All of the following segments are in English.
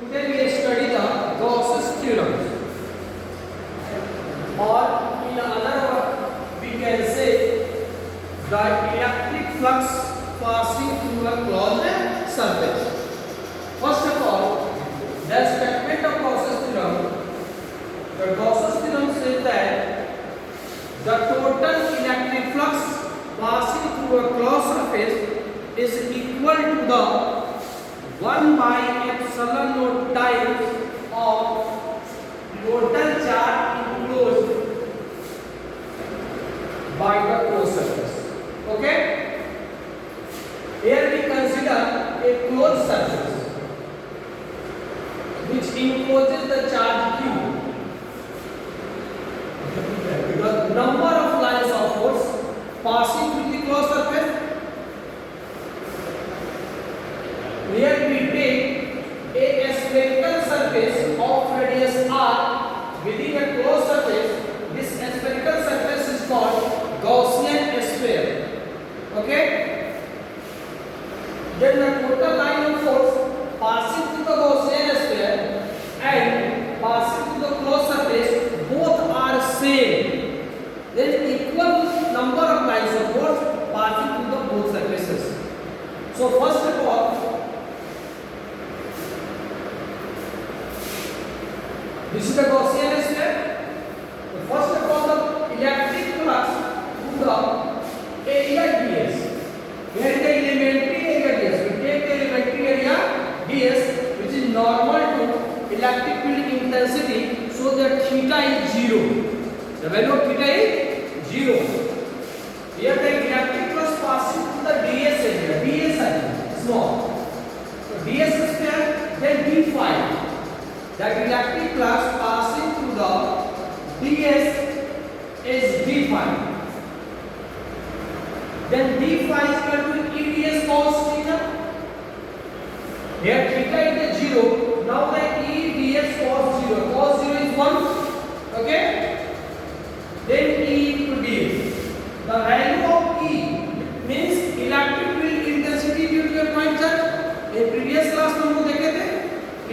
Today we study the Gauss's theorem, or in another word we can say the electric flux passing through a closed surface. First of all, the statement of Gauss's theorem. The Gauss's theorem says that the total electric flux passing through a closed surface is equal to the 1 by epsilon naught times of total charge enclosed by the closed surface. Okay? Here we consider a closed surface which encloses the charge q. The number of lines of force passing through the closed surface. Here we take a spherical surface of radius r within a closed surface. This spherical surface is called Gaussian sphere. Okay? Then the total line of force passing through the Gaussian sphere and passing through the closed surface, both are same. There is equal number of lines of force passing through the both surfaces. So first of all, this is the Gaussian sphere. First of all, the electric flux through the area ds. Here is the elementary area ds. We take the elementary area ds, which is normal to electric field intensity, so that theta is 0. The value of theta is 0. Here the electric flux passing through the ds area. ds area small. So ds sphere, then d phi. That electric flux passing through the ds is d phi. Then d phi is equal to E ds cos theta. Here theta is 0. Now the E ds cos 0. Cos 0 is 1. Okay? Then E to ds. The value of E means electric field intensity due to a point charge. In previous class में हम लोग देखे थे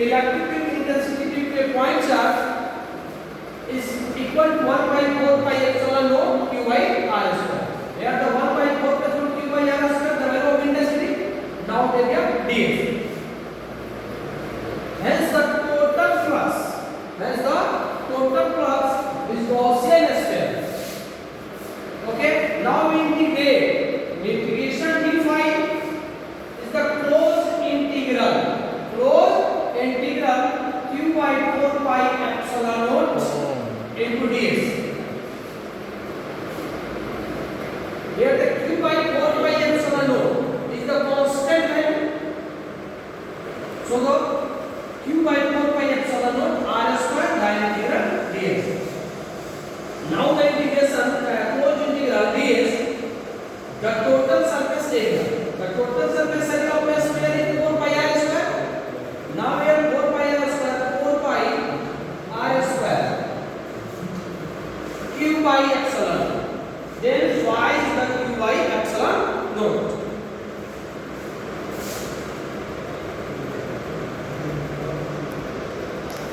electric field intensity due to a point charge is equal to 1 by 4 pi epsilon naught q by r square. Here the 1 by 4 plus q by r square, the value of intensity. Now they get ds. Hence the total flux is Gaussian sphere. Okay. Now we integrate. Integration d phi is the closed integral. Q by 4 pi epsilon naught into ds. Here the q by 4 pi epsilon naught is the constant value. So the q by 4 pi epsilon naught r square line integral ds. Now the integration closed integral ds, the total surface area. The total surface area of a sphere is 4 pi r square. Now here 4 pi r square, 4 pi r square q by epsilon. Then phi is the q by epsilon naught.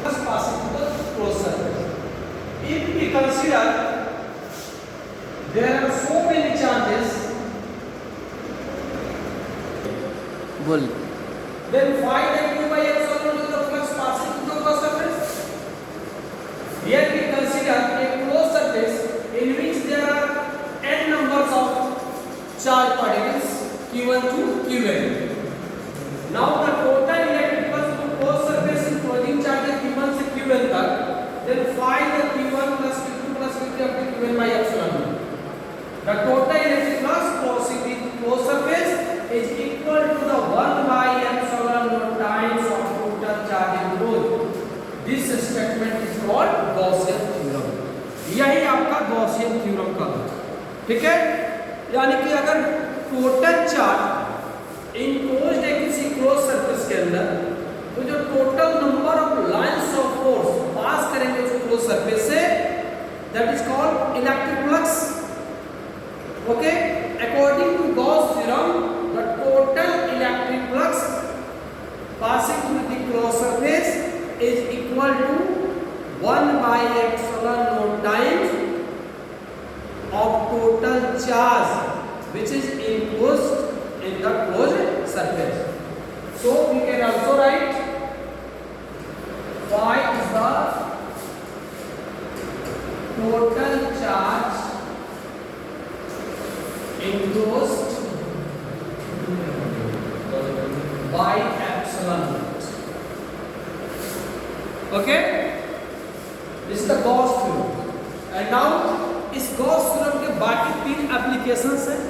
Just passing to the closed surface. If we consider there are so many charges, then phi that q by epsilon is the flux passing through the closed surface. Here we consider a closed surface in which there are n numbers of charged particles q1 to qn. Now the total electric flux through closed surface including charges q1 से qn तक, then phi the q1 plus q2 plus q3 up to qn by epsilon. The total electric flux crossing the closed surface is equal to the 1 by epsilon naught times of total charge enclosed. This statement is called Gaussian theorem. यही आपका Gaussian theorem का है. ठीक है? यानी कि अगर total charge enclosed है किसी क्लोज सरफेस के अंदर, तो जो total number of lines of force pass करेंगे उस क्लोज सरफेस से, that is called electric flux. Okay? According to Gauss theorem, the total electric flux passing through the closed surface 1 by epsilon naught times of total charge which is enclosed in the closed surface. So we can also write y is the total charge enclosed by epsilon naught. Okay, this is the Gauss theorem. And now इस Gauss theorem के बाकी 3 applications हैं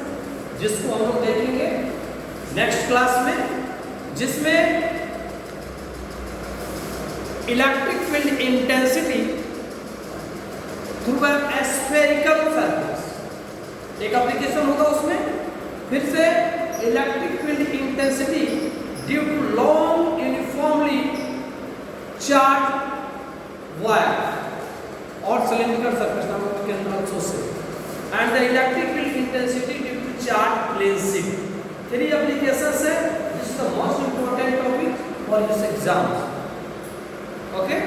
जिसको हम लोग देखेंगे next class में, जिसमें electric field intensity through an spherical surface एक एप्लीकेशन होगा उसमें, फिर से electric field intensity due to long uniformly charge wire और सिलेंड्रिकल सरफेस नामक के अंदर से, and the electric field intensity due to charge plane sheet. 3 applications है, this is the most important topic for this exam. Okay.